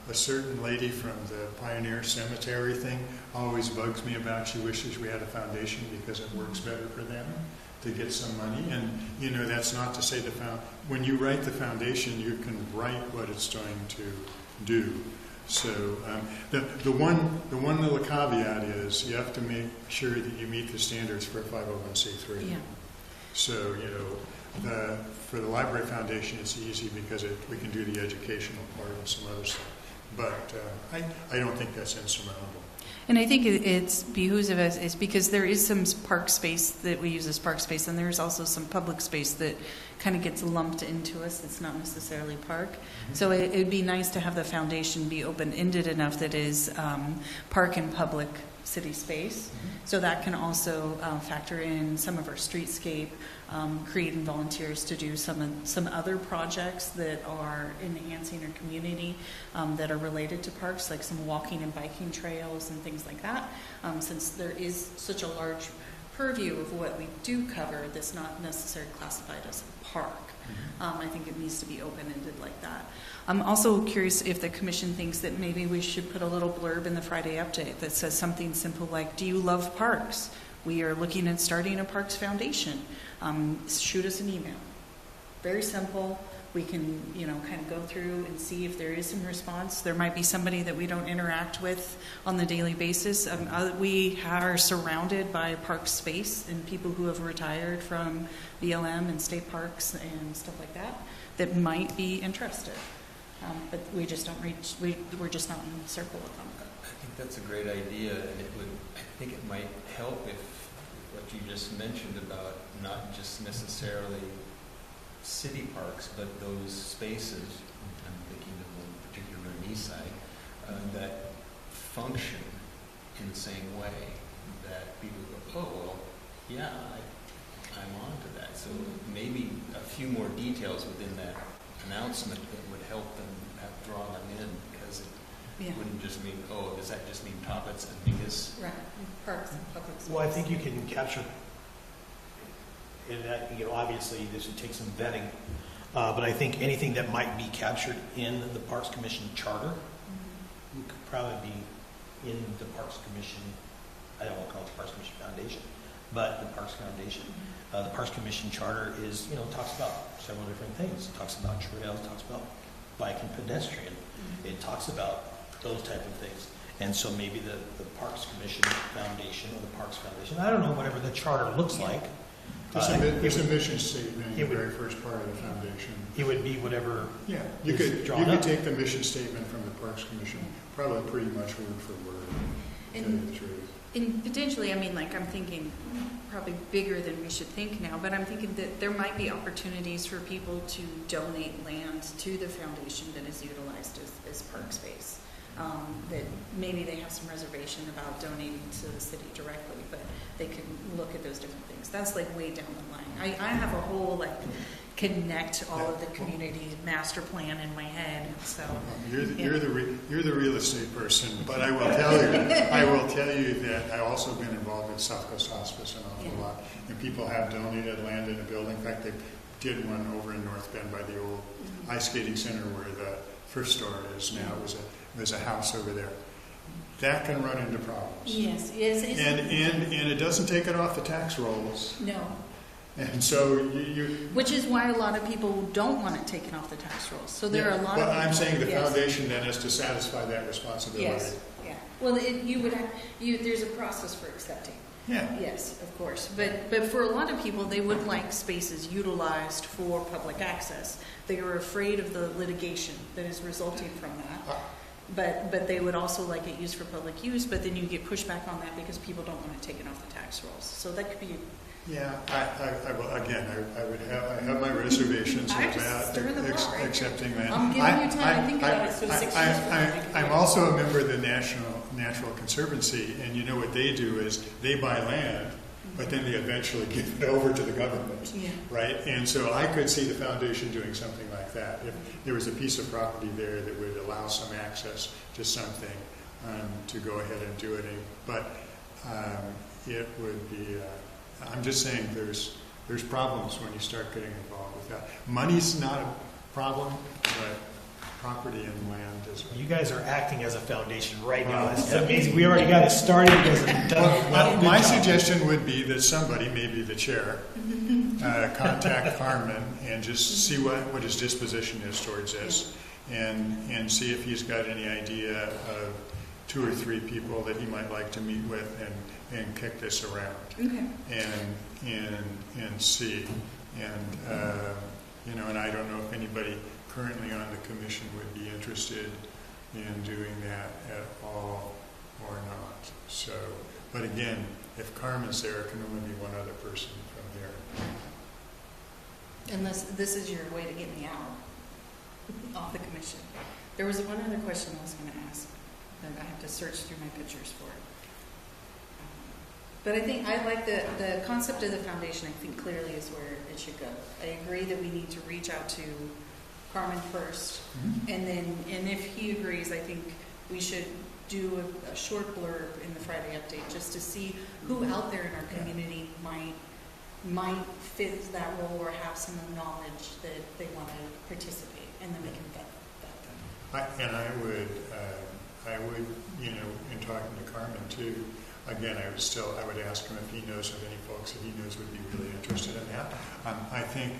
a certain lady from the Pioneer Cemetery thing always bugs me about. She wishes we had a foundation because it works better for them to get some money. And you know, that's not to say when you write the foundation, you can write what it's going to do. So the one little caveat is you have to make sure that you meet the standards for a 501c3. Yeah. So you know, for the Library Foundation, it's easy because we can do the educational part and some other stuff. But I don't think that's insurmountable. And I think it's behooves of us is because there is some park space that we use as park space, and there's also some public space that kind of gets lumped into us. It's not necessarily park. Mm-hmm. So it would be nice to have the foundation be open-ended enough that is park and public city space. Mm-hmm. So that can also factor in some of our streetscape, creating volunteers to do some other projects that are enhancing our community that are related to parks, like some walking and biking trails and things like that. Since there is such a large purview of what we do cover that's not necessarily classified as a park. I think it needs to be open-ended like that. I'm also curious if the commission thinks that maybe we should put a little blurb in the Friday update that says something simple like, do you love parks? We are looking at starting a Parks Foundation. Shoot us an email. Very simple. We can, kind of go through and see if there is some response. There might be somebody that we don't interact with on the daily basis. We are surrounded by park space and people who have retired from BLM and state parks and stuff like that might be interested. But we just don't reach, we're just not in the circle with them. I think that's a great idea, and I think it might help if what you just mentioned about not just necessarily city parks, but those spaces, I'm thinking of one particular on the east side, that function in the same way, that people go, oh, well, yeah, I'm on to that. So maybe a few more details within that announcement that would help them draw them in, because it wouldn't just mean, oh, does that just mean Toppets and Mingus? Right, parks and public spaces. Well, I think you can capture, and that, obviously this would take some vetting, but I think anything that might be captured in the Parks Commission charter could probably be in the Parks Commission, I don't want to call it the Parks Commission Foundation, but the Parks Foundation. The Parks Commission charter is, talks about several different things. It talks about trails, it talks about bike and pedestrian. It talks about those type of things. And so maybe the Parks Commission Foundation or the Parks Foundation, I don't know, whatever the charter looks like. There's a mission statement in the very first part of the foundation. It would be whatever. Yeah, you could take the mission statement from the Parks Commission, probably pretty much word for word. To tell you the truth. And potentially, I'm thinking probably bigger than we should think now, but I'm thinking that there might be opportunities for people to donate land to the foundation that is utilized as park space. That maybe they have some reservation about donating to the city directly, but they can look at those different things. That's way down the line. I have a whole connect all of the community master plan in my head. So you're the real estate person, but I will tell you that I've also been involved with South Coast Hospice an awful lot, and people have donated land in a building. In fact, they did one over in North Bend by the old ice skating center where the thrift store is now. It was a house over there. That can run into problems. Yes. And it doesn't take it off the tax rolls. No. And so which is why a lot of people don't want it taken off the tax rolls. So there are a lot of people. I'm saying the foundation then has to satisfy that responsibility. Yes. Yeah. Well, there's a process for accepting. Yeah. Yes, of course. But for a lot of people, they would like spaces utilized for public access. They are afraid of the litigation that is resulting from that. But they would also like it used for public use, but then you get pushback on that because people don't want it taken off the tax rolls. So that could be. Yeah, I have my reservations about accepting that. I'm giving you time to think about it, so 6 years from now. I'm also a member of the Natural Conservancy, and you know what they do is they buy land, but then they eventually give it over to the government, right? And so I could see the foundation doing something like that. If there was a piece of property there that would allow some access to something, to go ahead and do it. But it would be, I'm just saying there's problems when you start getting involved with that. Money's not a problem, but property and land is. You guys are acting as a foundation right now. It's amazing. We already got it started. You guys have done my suggestion would be that somebody, maybe the chair, contact Carmen and just see what his disposition is towards this, and see if he's got any idea of 2 or 3 people that he might like to meet with and kick this around. Okay. And see, and I don't know if anybody currently on the commission would be interested in doing that at all or not. So, but again, if Carmen's there, it can only be one other person from there. Unless this is your way to get me out off the commission. There was one other question I was going to ask that I have to search through my pictures for. But I think I like the concept of the foundation. I think clearly is where it should go. I agree that we need to reach out to Carmen first, and if he agrees, I think we should do a short blurb in the Friday update just to see who out there in our community might fit that role or have some knowledge that they want to participate, and then we can vet them. I would, in talking to Carmen too, again, I would ask him if he knows of any folks that he knows would be really interested in that. I think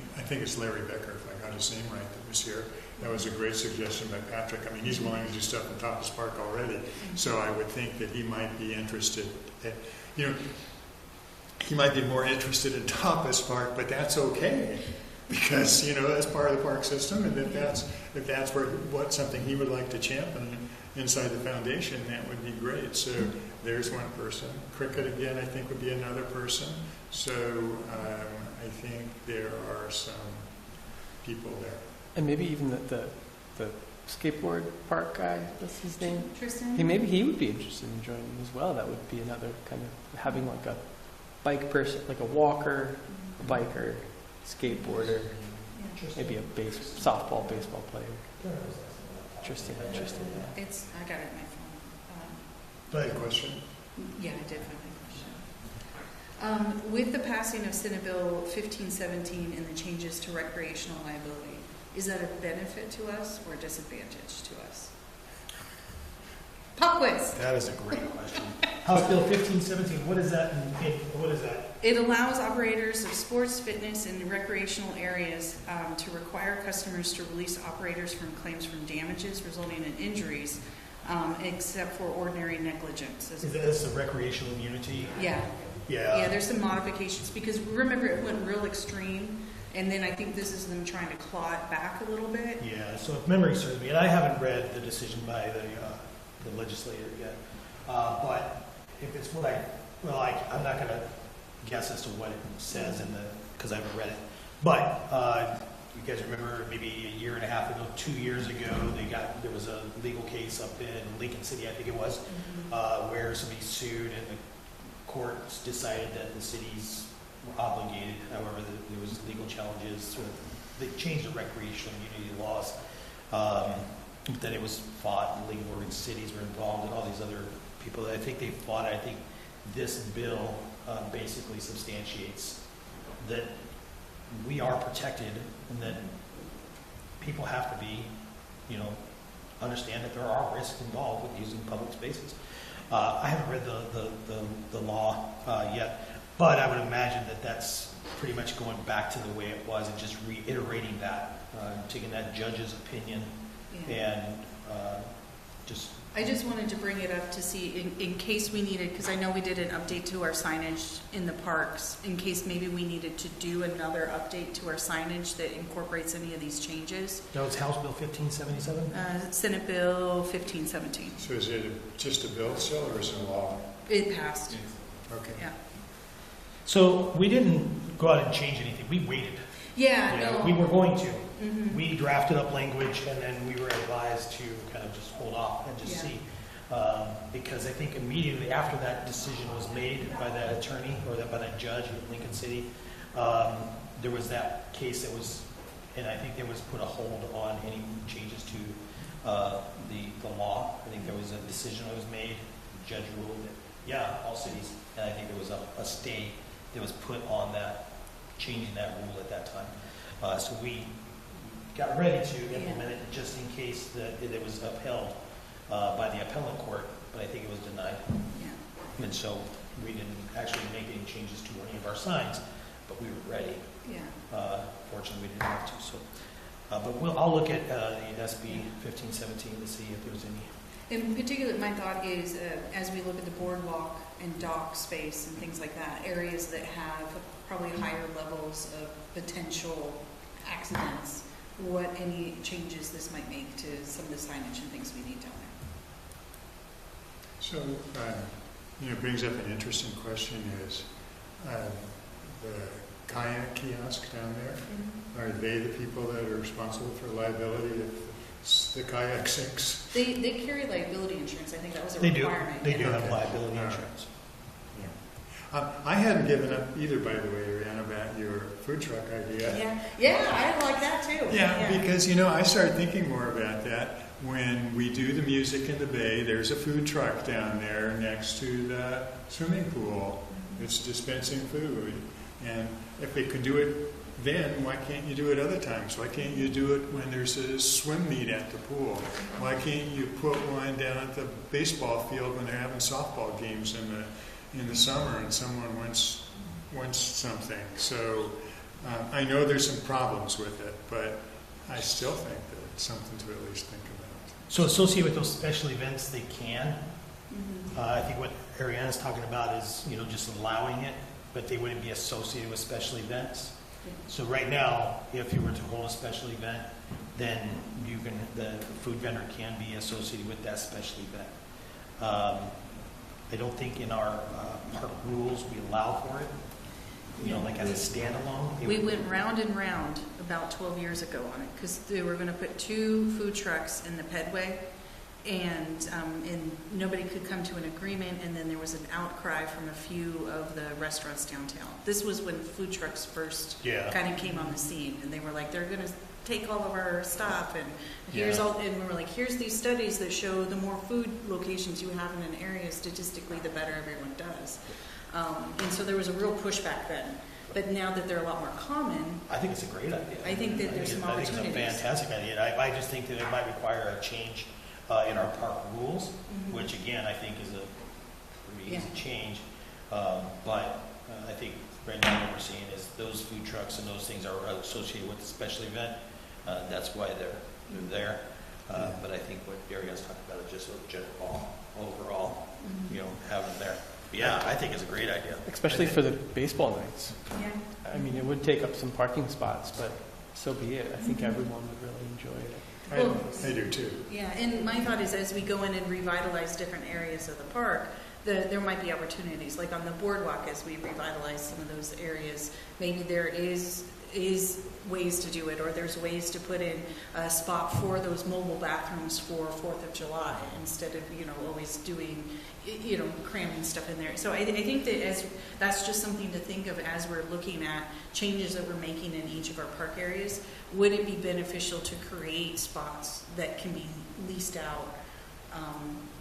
it's Larry Becker, if I got his name right, that was here. That was a great suggestion by Patrick. I mean, he's willing to do stuff in Tapas Park already, so I would think that he might be interested. He might be more interested in Tapas Park, but that's okay, because that's part of the park system, and if that's what something he would like to champion inside the foundation, that would be great. So there's one person. Cricket again, I think, would be another person. So I think there are some people there. And maybe even the skateboard park guy, what's his name? Tristan? Maybe he would be interested in joining as well. That would be another kind of having like a bike person, like a walker, a biker, skateboarder, maybe a softball, baseball player. Interesting. I got it in my phone. But question? Yeah, I did find my question. With the passing of Senate Bill 1517 and the changes to recreational liability, is that a benefit to us or a disadvantage to us? Pop quiz. That is a great question. House Bill 1517, what is that? What is that? It allows operators of sports, fitness, and recreational areas to require customers to release operators from claims from damages resulting in injuries, except for ordinary negligence. Is this a recreational immunity? Yeah. Yeah. There's some modifications because remember it went real extreme, and then I think this is them trying to claw it back a little bit. Yeah. So if memory serves me, and I haven't read the decision by the legislator yet, but if it's what I'm not going to guess as to what it says because I haven't read it. But you guys remember maybe a year and a half ago, 2 years ago, there was a legal case up in Lincoln City, I think it was, where somebody sued and the courts decided that the cities were obligated. However, there was legal challenges. They changed the recreational immunity laws. Then it was fought, and League of Oregon Cities were involved, and all these other people that I think they fought. I think this bill basically substantiates that we are protected and that people have to be, understand that there are risks involved with using public spaces. I haven't read the law yet, but I would imagine that that's pretty much going back to the way it was and just reiterating that, taking that judge's opinion and I just wanted to bring it up to see in case we needed, because I know we did an update to our signage in the parks, in case maybe we needed to do another update to our signage that incorporates any of these changes. No, it's House Bill 1577? Senate Bill 1517. So is it just a bill still, or is it a law? It passed. Okay. Yeah. So we didn't go out and change anything. We waited. Yeah, no. We were going to. Mm-hmm. We drafted up language, and then we were advised to kind of just hold off and just see. Because I think immediately after that decision was made by that attorney or by that judge in Lincoln City, there was that case that was, and I think there was put a hold on any changes to the law. I think there was a decision that was made. The judge ruled that, all cities, and I think there was a stay that was put on that, changing that rule at that time. So we got ready to implement it just in case that it was upheld by the appellate court, but I think it was denied. Yeah. And so we didn't actually make any changes to any of our signs, but we were ready. Yeah. Fortunately, we didn't have to. So, but I'll look at the SB 1517 to see if there's any. In particular, my thought is as we look at the boardwalk and dock space and things like that, areas that have probably higher levels of potential accidents, what any changes this might make to some of the signage and things we need down there. So, it brings up an interesting question is the kayak kiosk down there, are they the people that are responsible for liability if the kayak sinks? They carry liability insurance. I think that was a they requirement. They do have liability insurance. I hadn't given up either, by the way, Ariana, about your food truck idea. Yeah, I like that too. Yeah, because, I started thinking more about that. When we do the music in the bay, there's a food truck down there next to the swimming pool. It's dispensing food. And if they could do it then, why can't you do it other times? Why can't you do it when there's a swim meet at the pool? Why can't you put one down at the baseball field when they're having softball games in the summer and someone wants something. So I know there's some problems with it, but I still think that it's something to at least think about. So associated with those special events, they can. I think what Ariana's talking about is, just allowing it, but they wouldn't be associated with special events. So right now, if you were to hold a special event, then the food vendor can be associated with that special event. I don't think in our park rules we allow for it, like as a standalone. We went round and round about 12 years ago on it because they were going to put 2 food trucks in the pedway, and nobody could come to an agreement, and then there was an outcry from a few of the restaurants downtown. This was when food trucks first kind of came on the scene, and they were like, they're going to take all of our stuff, and here's all, and we were like, here's these studies that show the more food locations you have in an area, statistically, the better everyone does. And so there was a real pushback then. But now that they're a lot more common, I think it's a great idea. I think that there's some opportunities. I think it's a fantastic idea. I just think that it might require a change in our park rules, which again, I think is a pretty easy change. But I think right now what we're seeing is those food trucks and those things are associated with the special event. That's why they're there. But I think what Ariana's talking about is just a general overall, have them there. Yeah, I think it's a great idea. Especially for the baseball nights. Yeah. I mean, it would take up some parking spots, but so be it. I think everyone would really enjoy it. I do too. Yeah, and my thought is as we go in and revitalize different areas of the park, there might be opportunities, like on the boardwalk as we revitalize some of those areas. Maybe there is ways to do it, or there's ways to put in a spot for those mobile bathrooms for 4th of July instead of, always doing, cramming stuff in there. So I think that that's just something to think of as we're looking at changes that we're making in each of our park areas. Would it be beneficial to create spots that can be leased out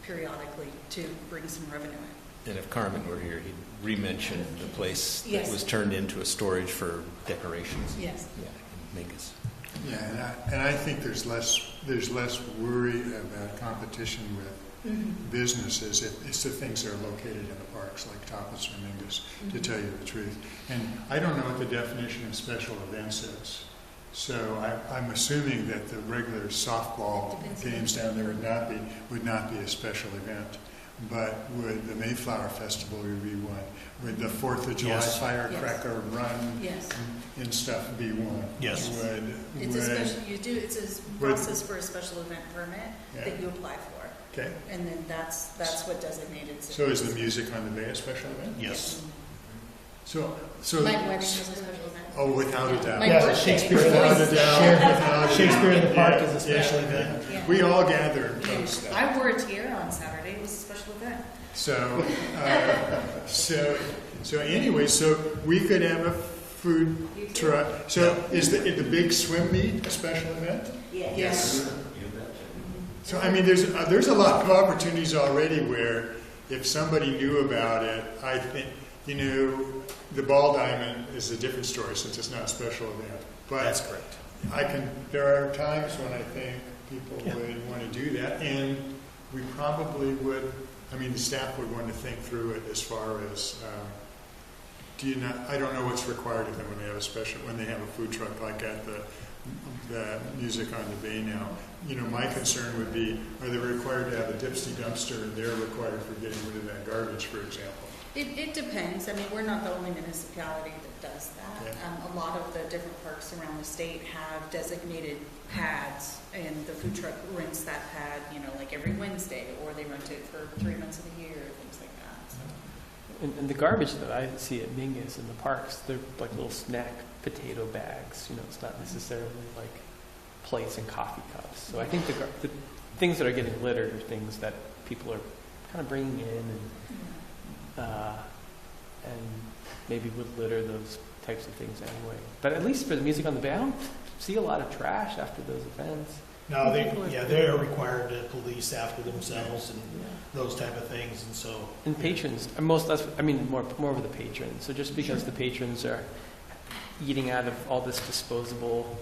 periodically to bring some revenue in? And if Carmen were here, he'd re-mention the place that Yes. was turned into a storage for decorations. Yes. Yeah, in Mingus. Yeah, and I think there's less worry about competition with businesses if it's the things that are located in the parks like Tapas or Mingus, to tell you the truth. And I don't know what the definition of special events is. So I'm assuming that the regular softball games down there would not be a special event. But would the Mayflower Festival be one? Would the 4th of July firecracker run and stuff be one? Yes. It's a process for a special event permit that you apply for. Okay. And then that's what designated. So is the music on the Bay a special event? Yes. So My wedding is a special event. oh, without a doubt. My Yeah, birthday. Shakespeare in the Park is a special event. Yeah. We all gather and toast that. I wore a tiara on Saturday. It was a special event. So, so anyway, so we could have a food truck. So is the big swim meet a special event? Yes. So I mean, there's a lot of opportunities already where if somebody knew about it, I think, the ball diamond is a different story since it's not a special event. But That's correct. there are times when I think people would want to do that, and we probably would. I mean, the staff would want to think through it as far as I don't know what's required of them when they have a food truck like at the music on the bay now. My concern would be, are they required to have a dipsy dumpster and they're required for getting rid of that garbage, for example? It depends. I mean, we're not the only municipality that does that. Yeah. A lot of the different parks around the state have designated pads, and the food truck rents that pad, like every Wednesday, or they rent it for 3 months of the year, things like that. So. And the garbage that I see at Mingus in the parks, they're like little snack potato bags. It's not necessarily like plates and coffee cups. So I think the things that are getting littered are things that people are kind of bringing in and maybe would litter those types of things anyway. But at least for the music on the bay, I don't see a lot of trash after those events. No, they're required to police after themselves and those type of things, and so. And patrons, more of the patrons. So just because the patrons are eating out of all this disposable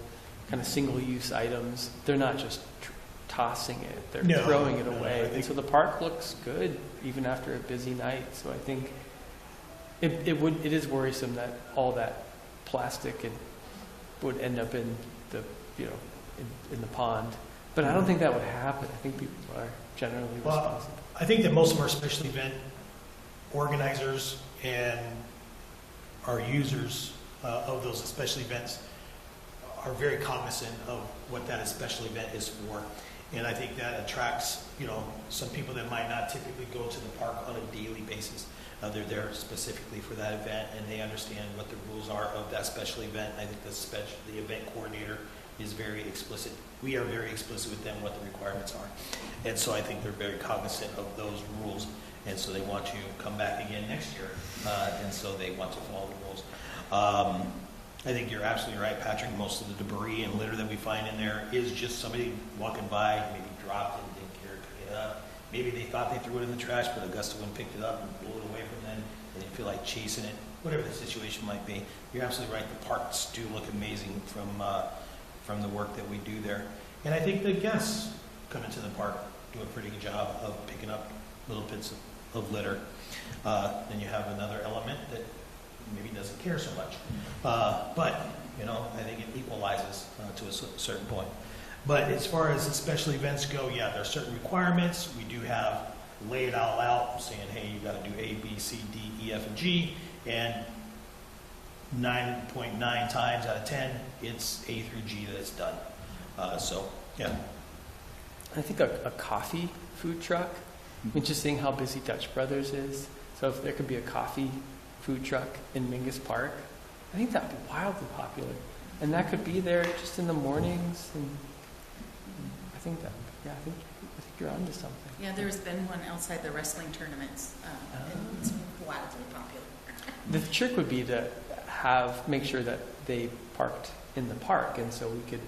kind of single-use items, they're not just tossing it; they're throwing it away. And so the park looks good even after a busy night. So I think It is worrisome that all that plastic would end up in the, in the pond. But I don't think that would happen. I think people are generally responsible. I think that most of our special event organizers and our users of those special events are very cognizant of what that special event is for. And I think that attracts, some people that might not typically go to the park on a daily basis. They're there specifically for that event, and they understand what the rules are of that special event. I think the event coordinator is very explicit. We are very explicit with them what the requirements are. And so I think they're very cognizant of those rules. And so they want to come back again next year. And so they want to follow the rules. I think you're absolutely right, Patrick. Most of the debris and litter that we find in there is just somebody walking by, maybe dropped it, didn't care to pick it up. Maybe they thought they threw it in the trash, but a gust of wind picked it up and blew it away from them. They didn't feel like chasing it. Whatever the situation might be. You're absolutely right. The parks do look amazing from the work that we do there. And I think the guests coming to the park do a pretty good job of picking up little bits of litter. Then you have another element that maybe doesn't care so much. But, I think it equalizes to a certain point. But as far as the special events go, yeah, there are certain requirements. We do have lay it all out, saying, hey, you got to do A, B, C, D, E, F, and G. And 9.9 times out of 10, it's A through G that it's done. So, yeah. I think a coffee food truck, just seeing how busy Dutch Brothers is. So if there could be a coffee food truck in Mingus Park, I think that would be wildly popular. And that could be there just in the mornings. And I think you're onto something. Yeah, there's been one outside the wrestling tournaments, and it's wildly popular. The trick would be to make sure that they parked in the park, and so we could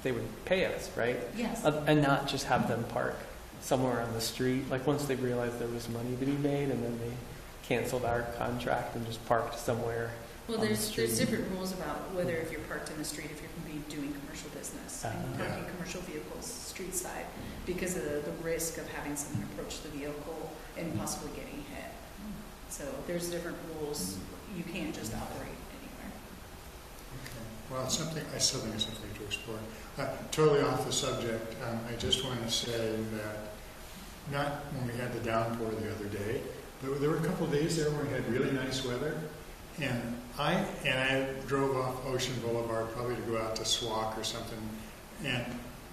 they would pay us, right? Yes. And not just have them park somewhere on the street. Like once they realized there was money to be made, and then they canceled our contract and just parked somewhere. Well, there's different rules about whether if you're parked in the street, if you're going to be doing commercial business, parking commercial vehicles street side, because of the risk of having someone approach the vehicle and possibly getting hit. So there's different rules. You can't just operate anywhere. Okay. Well, it's something I still think it's something to explore. Totally off the subject. I just want to say that not when we had the downpour the other day, but there were a couple of days there where we had really nice weather. And I drove off Ocean Boulevard probably to go out to Swak or something, and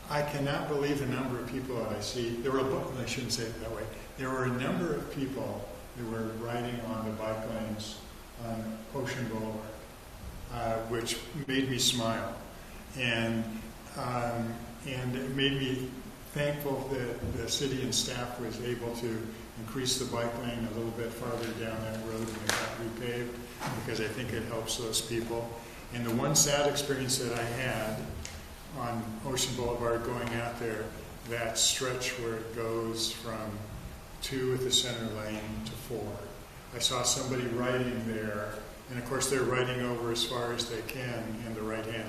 I cannot believe the number of people that I see. I shouldn't say it that way. There were a number of people that were riding on the bike lanes on Ocean Boulevard, which made me smile, and it made me thankful that the city and staff was able to increase the bike lane a little bit farther down that road when it got repaved, because I think it helps those people. And the one sad experience that I had on Ocean Boulevard going out there, that stretch where it goes from 2 at the center lane to 4. I saw somebody riding there, and of course they're riding over as far as they can in the right-hand